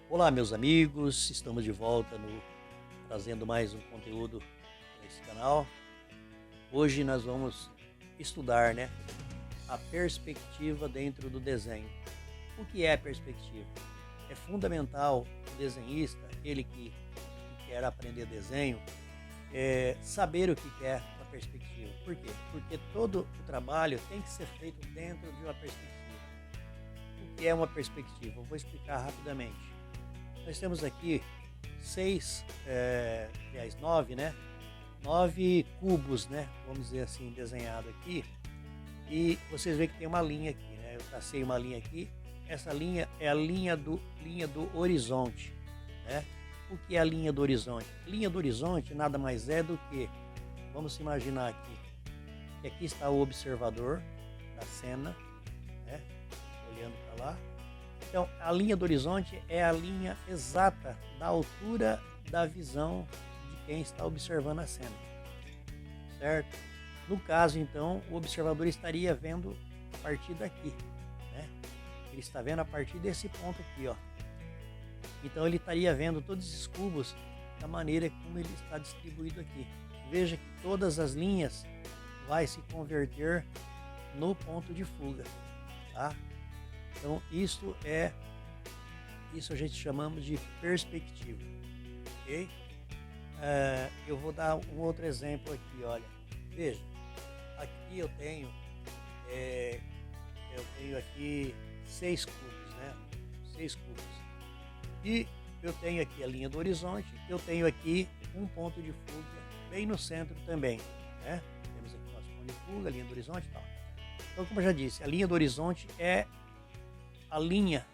Olá, meus amigos, estamos de volta trazendo mais um conteúdo nesse canal. Hoje nós vamos estudar, a perspectiva dentro do desenho. O que é a perspectiva? É fundamental o desenhista, ele que quer aprender desenho, saber o que é uma perspectiva. Por quê? Porque todo o trabalho tem que ser feito dentro de uma perspectiva. O que é uma perspectiva? Eu vou explicar rapidamente. Nós temos aqui nove, 9 cubos, vamos dizer assim, desenhado aqui. E vocês veem que tem uma linha aqui, Eu tracei uma linha aqui. Essa linha é a linha do horizonte, O que é a linha do horizonte? Linha do horizonte nada mais é do que, vamos imaginar aqui, que aqui está o observador da cena, olhando para lá. Então, a linha do horizonte é a linha exata da altura da visão de quem está observando a cena, certo? No caso, então, o observador estaria vendo a partir daqui, Ele está vendo a partir desse ponto aqui, ó. Então, ele estaria vendo todos esses cubos da maneira como ele está distribuído aqui. Veja que todas as linhas vai se converter no ponto de fuga, tá? Então, isso a gente chamamos de perspectiva, ok? Eu vou dar um outro exemplo aqui, olha. Veja, aqui eu tenho aqui 6 cubos, 6 cubos. E eu tenho aqui a linha do horizonte, eu tenho aqui um ponto de fuga bem no centro também, Temos aqui nosso ponto de fuga, a linha do horizonte e tal. Então, como eu já disse, a linha do horizonte é a linha,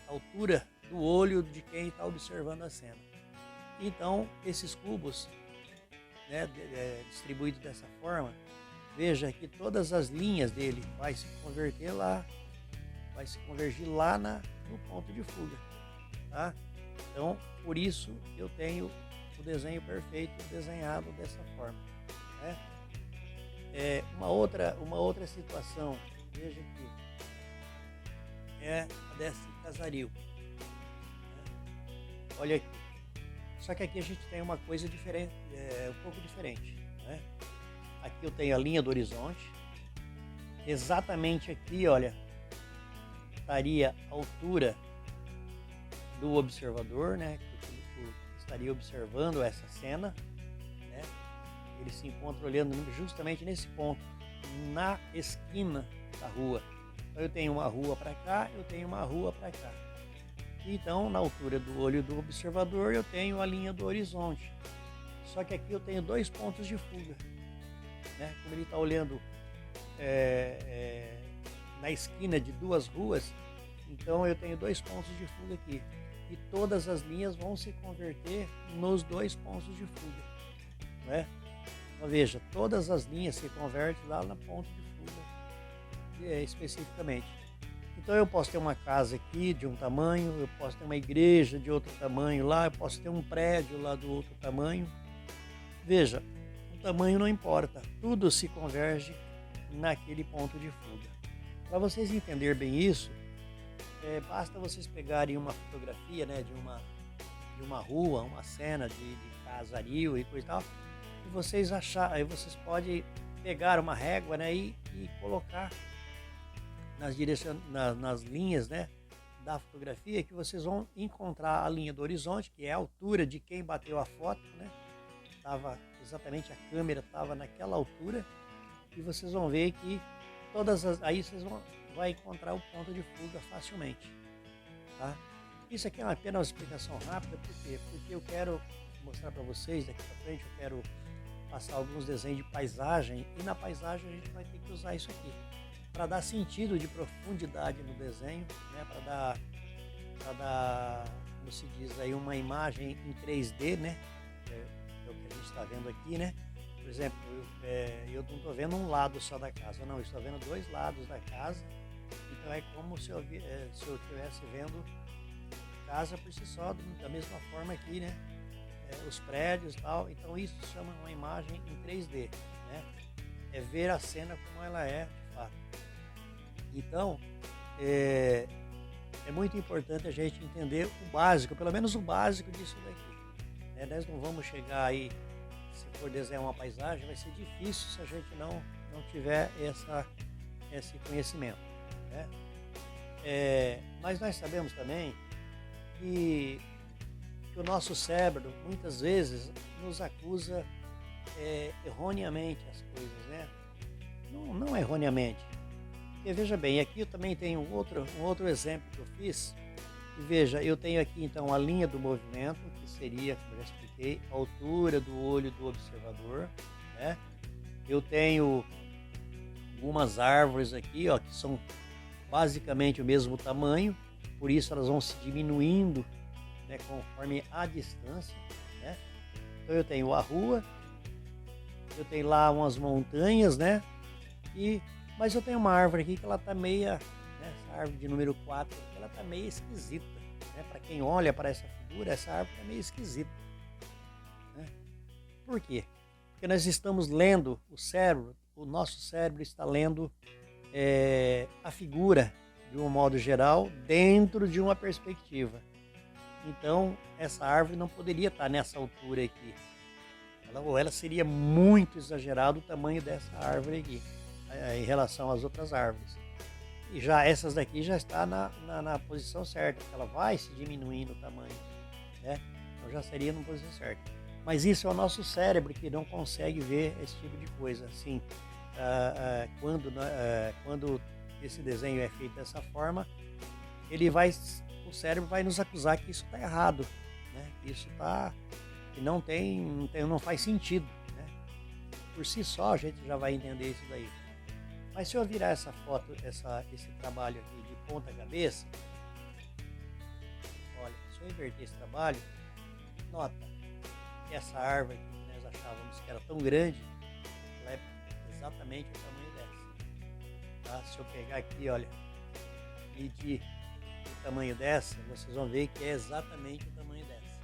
a altura do olho de quem está observando a cena. Então, esses cubos, distribuídos dessa forma, veja que todas as linhas dele vai se convergir lá no ponto de fuga, tá? Então, por isso eu tenho o desenho perfeito desenhado dessa forma, uma outra situação, veja aqui, é a desse casaril, Olha aqui. Só que aqui a gente tem uma coisa diferente, um pouco diferente, Aqui eu tenho a linha do horizonte. Exatamente aqui, olha, estaria a altura do observador, que estaria observando essa cena, Ele se encontra olhando justamente nesse ponto, na esquina da rua. Então eu tenho uma rua para cá, eu tenho uma rua para cá. Então, na altura do olho do observador, eu tenho a linha do horizonte. Só que aqui eu tenho 2 pontos de fuga, Como ele está olhando na esquina de 2 ruas, então eu tenho 2 pontos de fuga aqui. E todas as linhas vão se converter nos 2 pontos de fuga, Então veja, todas as linhas se convertem lá no ponto de fuga, especificamente. Então eu posso ter uma casa aqui de um tamanho, eu posso ter uma igreja de outro tamanho lá, eu posso ter um prédio lá do outro tamanho. Veja, o tamanho não importa, tudo se converge naquele ponto de fuga. Para vocês entenderem bem isso, basta vocês pegarem uma fotografia, de uma rua, uma cena de casaril e coisa e tal, e vocês aí vocês podem pegar uma régua, e colocar nas linhas, da fotografia, que vocês vão encontrar a linha do horizonte, que é a altura de quem bateu a foto, Tava exatamente, a câmera estava naquela altura, e vocês vão ver que aí vocês vão encontrar o ponto de fuga facilmente, tá? Isso aqui é apenas uma explicação rápida, por quê? Porque eu quero mostrar para vocês daqui para frente, eu quero passar alguns desenhos de paisagem, e na paisagem a gente vai ter que usar isso aqui para dar sentido de profundidade no desenho, para dar, como se diz aí, uma imagem em 3D, é o que a gente está vendo aqui, Por exemplo, eu não estou vendo um lado só da casa, não, eu estou vendo 2 lados da casa, então é como se eu estivesse vendo casa por si só, da mesma forma aqui, os prédios e tal. Então isso se chama uma imagem em 3D, É ver a cena como ela é de fato. Então, é muito importante a gente entender o básico, pelo menos o básico disso daqui, né? Nós não vamos chegar aí, se for desenhar uma paisagem, vai ser difícil se a gente não tiver esse conhecimento, né? Mas nós sabemos também que o nosso cérebro muitas vezes nos acusa erroneamente as coisas, né? Não erroneamente. Porque veja bem, aqui eu também tenho um outro exemplo que eu fiz. E veja, eu tenho aqui então a linha do movimento, que seria, como eu já expliquei, a altura do olho do observador, né? Eu tenho algumas árvores aqui, ó, que são basicamente o mesmo tamanho, por isso elas vão se diminuindo, né, conforme a distância, né? Então eu tenho a rua, eu tenho lá umas montanhas, né? Mas eu tenho uma árvore aqui que ela tá meia, né, essa árvore de número 4, ela tá meio esquisita, né? Para quem olha para essa figura, essa árvore tá meio esquisita, né? Por quê? Porque nós estamos lendo o nosso cérebro está lendo a figura de um modo geral dentro de uma perspectiva. Então essa árvore não poderia estar nessa altura aqui. Ela seria muito exagerado o tamanho dessa árvore aqui em relação às outras árvores. E já essas daqui já está na posição certa, porque ela vai se diminuindo o tamanho, né? Então já seria na posição certa. Mas isso é o nosso cérebro que não consegue ver esse tipo de coisa. Assim, quando esse desenho é feito dessa forma, o cérebro vai nos acusar que isso está errado, né? Que não faz sentido, né? Por si só a gente já vai entender isso daí. Mas se eu virar essa foto, esse trabalho aqui de ponta cabeça, olha, se eu inverter esse trabalho, nota que essa árvore que nós achávamos que era tão grande, ela é exatamente o tamanho dessa. Tá? Se eu pegar aqui, olha, medir o tamanho dessa, vocês vão ver que é exatamente o tamanho dessa,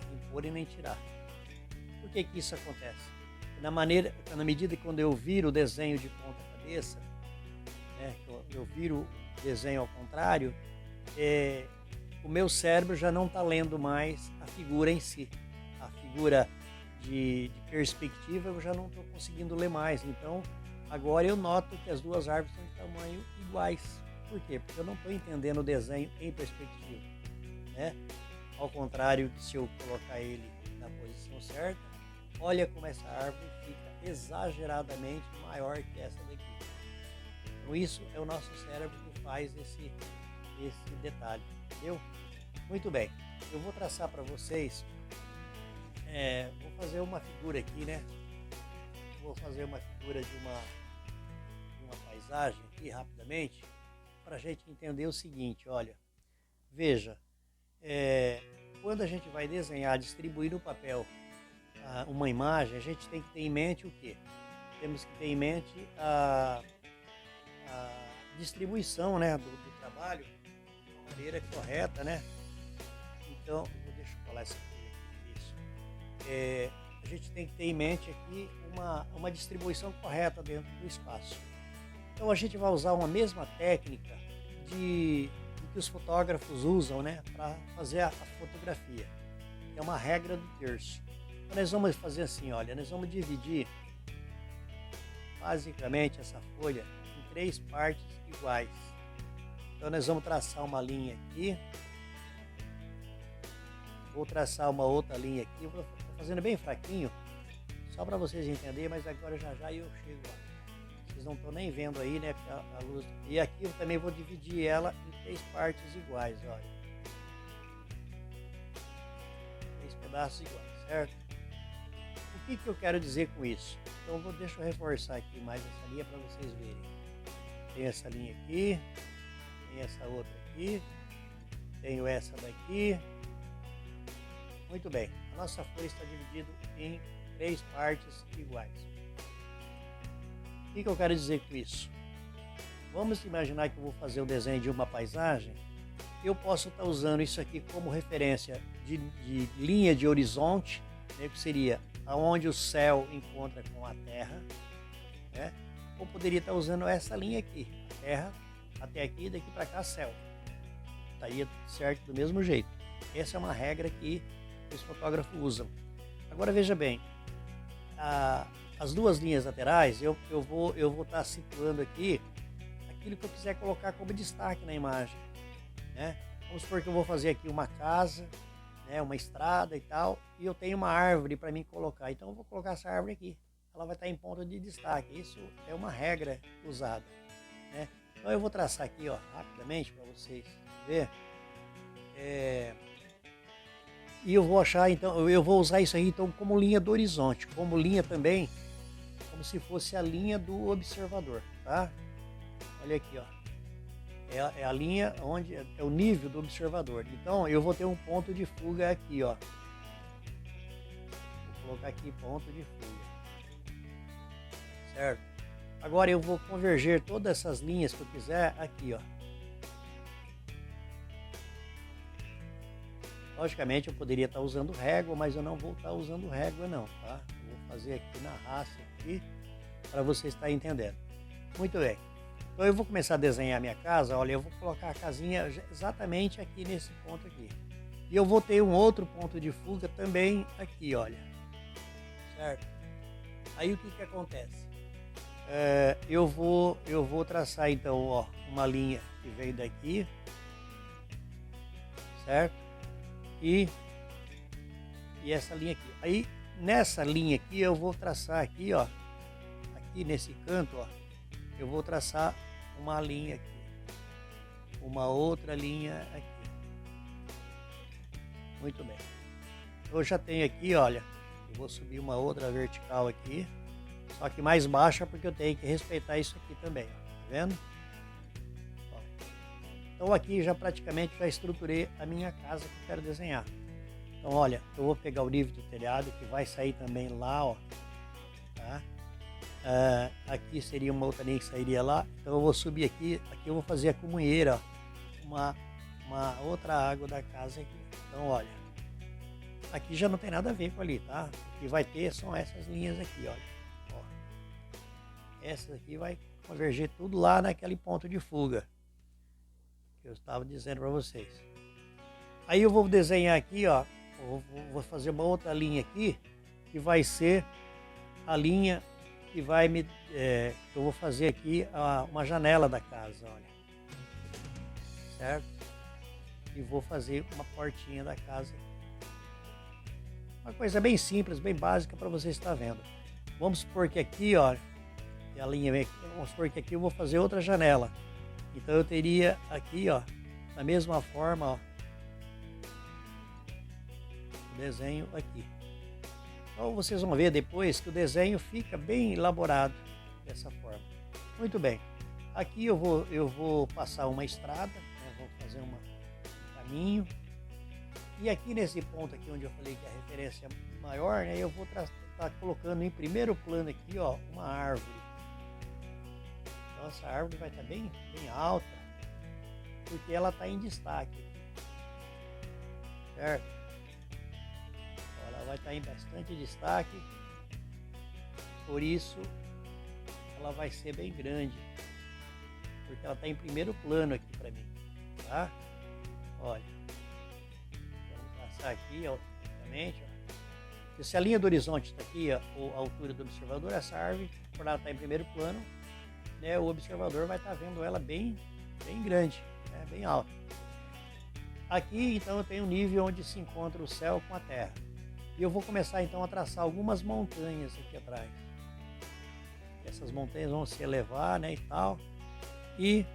sem pôr e nem tirar. Por que isso acontece? Na medida que quando eu viro o desenho de ponta cabeça, né, eu viro o desenho ao contrário, o meu cérebro já não está lendo mais a figura em si. A figura de perspectiva eu já não estou conseguindo ler mais. Então agora eu noto que as duas árvores são de tamanho iguais. Por quê? Porque eu não estou entendendo o desenho em perspectiva, né? Ao contrário que se eu colocar ele na posição certa, olha como essa árvore fica exageradamente maior que essa daqui. Então isso é o nosso cérebro que faz esse detalhe, entendeu? Muito bem, eu vou traçar para vocês, vou fazer uma figura aqui, né? Vou fazer uma figura de uma paisagem aqui rapidamente, para a gente entender o seguinte, olha, veja, quando a gente vai desenhar, distribuir no papel uma imagem, a gente tem que ter em mente o quê? Temos que ter em mente a distribuição, né, do trabalho de uma maneira correta, né? Então, deixa eu colar essa folha aqui, isso. A gente tem que ter em mente aqui uma distribuição correta dentro do espaço. Então a gente vai usar uma mesma técnica que os fotógrafos usam, né, para fazer a fotografia. É uma regra do terço. Então nós vamos fazer assim, olha, nós vamos dividir basicamente essa folha em 3 partes iguais. Então nós vamos traçar uma linha aqui, vou traçar uma outra linha aqui, vou fazendo bem fraquinho, só para vocês entenderem, mas agora já eu chego lá. Vocês não estão nem vendo aí, né, a luz. E aqui eu também vou dividir ela em 3 partes iguais, olha. 3 pedaços iguais, certo? O que eu quero dizer com isso? Então deixa eu reforçar aqui mais essa linha para vocês verem. Tem essa linha aqui, tem essa outra aqui, tenho essa daqui. Muito bem, a nossa folha está dividida em 3 partes iguais. O que eu quero dizer com isso? Vamos imaginar que eu vou fazer o desenho de uma paisagem. Eu posso estar usando isso aqui como referência de linha de horizonte, né, que seria aonde o céu encontra com a terra, né? Ou poderia estar usando essa linha aqui, a terra até aqui, daqui para cá céu. estaria certo do mesmo jeito. Essa é uma regra que os fotógrafos usam. Agora veja bem, as duas linhas laterais eu vou estar situando aqui aquilo que eu quiser colocar como destaque na imagem, né? Vamos supor que eu vou fazer aqui uma casa, né, uma estrada e tal, e eu tenho uma árvore para mim colocar, então eu vou colocar essa árvore aqui, ela vai estar em ponto de destaque. Isso é uma regra usada, né? Então eu vou traçar aqui, ó, rapidamente para vocês verem. E eu vou achar, então, eu vou usar isso aí então como linha do horizonte, como linha também, como se fosse a linha do observador, tá? Olha aqui, ó. É a linha onde é o nível do observador. Então eu vou ter um ponto de fuga aqui, ó. Vou colocar aqui ponto de fuga, certo? Agora eu vou converger todas essas linhas que eu quiser aqui, ó. Logicamente eu poderia estar usando régua, mas eu não vou estar usando régua não, tá? Eu vou fazer aqui na raça aqui para você estar entendendo. Muito bem. Então eu vou começar a desenhar a minha casa. Olha, eu vou colocar a casinha exatamente aqui nesse ponto aqui. E eu vou ter um outro ponto de fuga também aqui, olha. Certo? Aí o que que acontece? Eu vou traçar então, ó, uma linha que vem daqui, certo? E essa linha aqui. Aí nessa linha aqui eu vou traçar aqui, ó, aqui nesse canto, ó, eu vou traçar uma linha aqui, uma outra linha aqui. Muito bem. Eu já tenho aqui, olha, eu vou subir uma outra vertical aqui, só que mais baixa porque eu tenho que respeitar isso aqui também, ó, tá vendo? Ó. Então aqui já praticamente já estruturei a minha casa que eu quero desenhar. Então olha, eu vou pegar o nível do telhado que vai sair também lá, ó, tá? Aqui seria uma outra linha que sairia lá, então eu vou subir aqui eu vou fazer a comunheira, ó, uma outra água da casa aqui. Então olha, aqui já não tem nada a ver com ali, tá? O que vai ter são essas linhas aqui, olha, ó. Essas aqui vai converger tudo lá naquele ponto de fuga que eu estava dizendo para vocês. Aí eu vou desenhar aqui, ó, vou fazer uma outra linha aqui que vai ser a linha que vai eu vou fazer aqui uma janela da casa, olha, certo? E vou fazer uma portinha da casa, uma coisa bem simples, bem básica para você estar vendo. Vamos supor que aqui, ó, a linha vem aqui, vamos supor que aqui eu vou fazer outra janela, então eu teria aqui, ó, da mesma forma, ó, o desenho aqui. Então vocês vão ver depois que o desenho fica bem elaborado dessa forma. Muito bem. Aqui eu vou passar uma estrada, né? Vou fazer um caminho. E aqui nesse ponto aqui onde eu falei que a referência é maior, né? Eu vou estar colocando em primeiro plano aqui, ó, uma árvore. Então essa árvore vai estar bem alta, porque ela está em destaque, certo? Vai estar em bastante destaque, por isso ela vai ser bem grande, porque ela está em primeiro plano aqui para mim, tá? Olha, vamos passar aqui automaticamente, ó. Se a linha do horizonte está aqui, ó, a altura do observador, essa árvore, por ela estar em primeiro plano, né, o observador vai estar vendo ela bem grande, né, bem alta. Aqui então eu tenho um nível onde se encontra o céu com a terra. E eu vou começar então a traçar algumas montanhas aqui atrás. Essas montanhas vão se elevar, né, e tal. E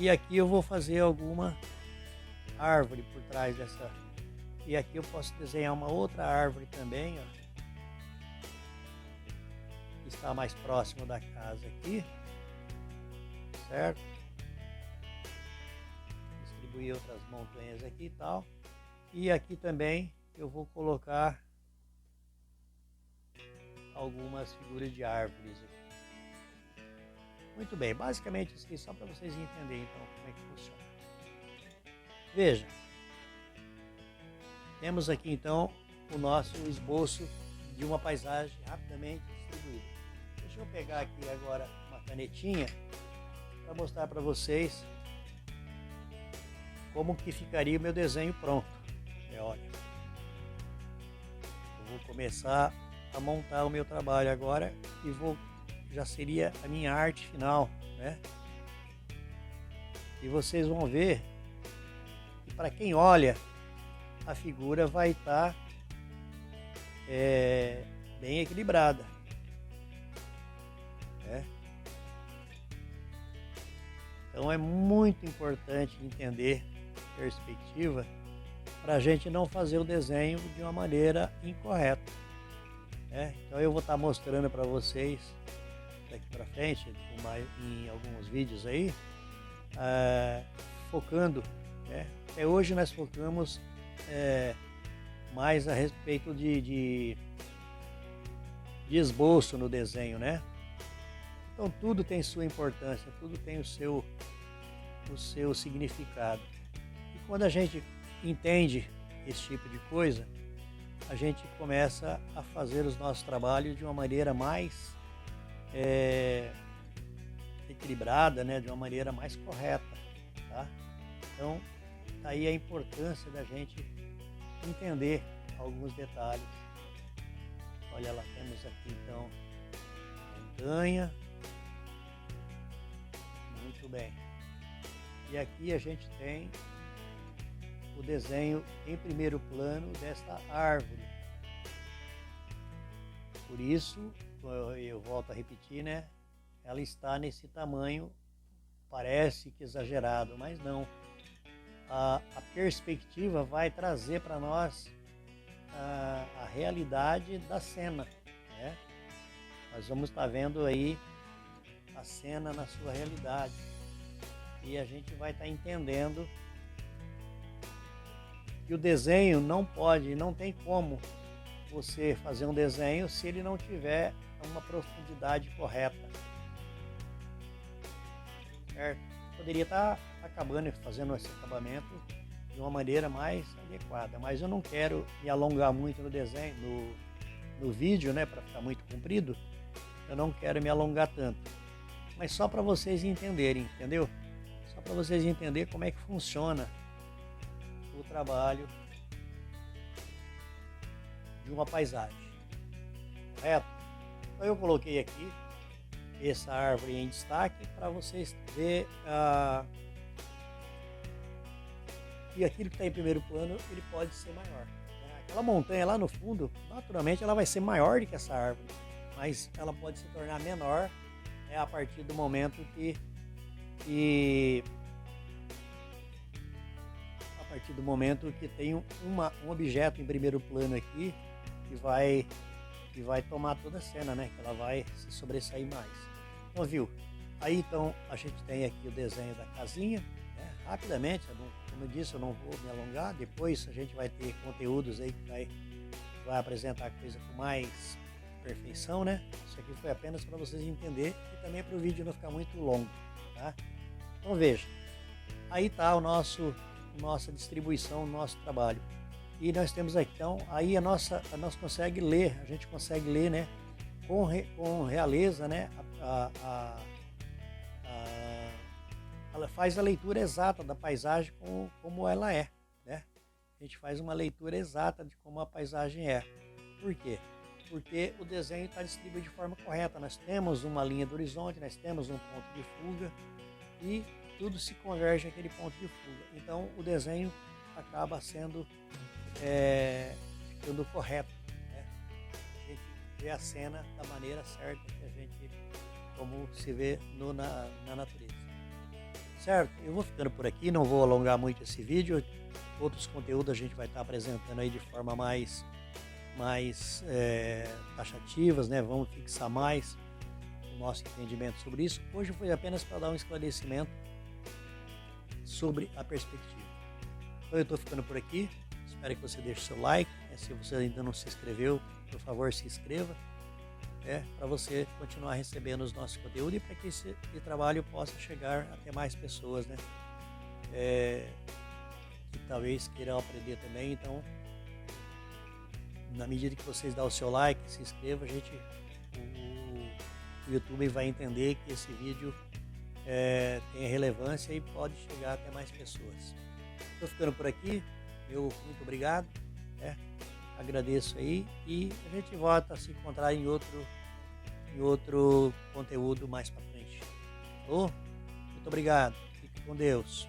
aqui eu vou fazer alguma árvore por trás dessa. E aqui eu posso desenhar uma outra árvore também, ó, que está mais próximo da casa aqui, certo? Distribuir outras montanhas aqui e tal. E aqui também eu vou colocar algumas figuras de árvores aqui. Muito bem, basicamente isso aqui só para vocês entenderem então como é que funciona. Veja, temos aqui então o nosso esboço de uma paisagem rapidamente distribuída. Deixa eu pegar aqui agora uma canetinha para mostrar para vocês como que ficaria o meu desenho pronto. Olha, eu vou começar a montar o meu trabalho agora e já seria a minha arte final, né? E vocês vão ver que para quem olha, a figura vai estar bem equilibrada, né? Então é muito importante entender perspectiva para a gente não fazer o desenho de uma maneira incorreta, né? Então eu vou estar mostrando para vocês daqui para frente, em alguns vídeos aí, focando, né? Até hoje nós focamos mais a respeito de esboço no desenho, né? Então tudo tem sua importância, tudo tem o seu significado. E quando a gente entende esse tipo de coisa, a gente começa a fazer os nossos trabalhos de uma maneira mais equilibrada, né? De uma maneira mais correta, tá? Então, aí a importância da gente entender alguns detalhes. Olha lá, temos aqui então montanha. Muito bem. E aqui a gente tem o desenho em primeiro plano desta árvore. Por isso, eu volto a repetir, né? Ela está nesse tamanho, parece que exagerado, mas não. A perspectiva vai trazer para nós a realidade da cena, né? Nós vamos estar vendo aí a cena na sua realidade e a gente vai estar entendendo que o desenho não tem como você fazer um desenho se ele não tiver uma profundidade correta, certo? Poderia estar acabando e fazendo esse acabamento de uma maneira mais adequada, mas eu não quero me alongar muito no desenho, no vídeo, né, para ficar muito comprido. Eu não quero me alongar tanto, mas só para vocês entenderem, entendeu? Só para vocês entenderem como é que funciona o trabalho de uma paisagem, correto? Então eu coloquei aqui essa árvore em destaque para vocês verem que aquilo que está em primeiro plano ele pode ser maior, né? Aquela montanha lá no fundo, naturalmente ela vai ser maior do que essa árvore, mas ela pode se tornar menor, né, a partir do momento que tem um objeto em primeiro plano aqui que vai tomar toda a cena, né? Que ela vai se sobressair mais. Então, viu? Aí então a gente tem aqui o desenho da casinha, né? Rapidamente, como eu disse, eu não vou me alongar. Depois a gente vai ter conteúdos aí que vai apresentar a coisa com mais perfeição, né? Isso aqui foi apenas para vocês entenderem e também para o vídeo não ficar muito longo, tá? Então veja, aí está nossa distribuição, o nosso trabalho. E nós temos aqui, então, aí a gente consegue ler, né, com realeza, né, ela faz a leitura exata da paisagem como ela é, né? A gente faz uma leitura exata de como a paisagem é. Por quê? Porque o desenho está distribuído de forma correta. Nós temos uma linha do horizonte, nós temos um ponto de fuga e tudo se converge naquele ponto de fuga. Então o desenho acaba sendo ficando correto, né? A gente vê a cena da maneira certa como se vê na natureza. Certo? Eu vou ficando por aqui, não vou alongar muito esse vídeo. Outros conteúdos a gente vai estar apresentando aí de forma mais taxativas, né? Vamos fixar mais o nosso entendimento sobre isso. Hoje foi apenas para dar um esclarecimento sobre a perspectiva. Então eu estou ficando por aqui, espero que você deixe seu like, né? Se você ainda não se inscreveu, por favor se inscreva, para você continuar recebendo os nossos conteúdos e para que esse trabalho possa chegar até mais pessoas, né? Que talvez queiram aprender também. Então, na medida que vocês dão o seu like, se inscreva, o YouTube vai entender que esse vídeo tem relevância e pode chegar até mais pessoas. Estou ficando por aqui. Eu muito obrigado, né? Agradeço aí e a gente volta a se encontrar em outro conteúdo mais para frente. Falou? Muito obrigado. Fique com Deus.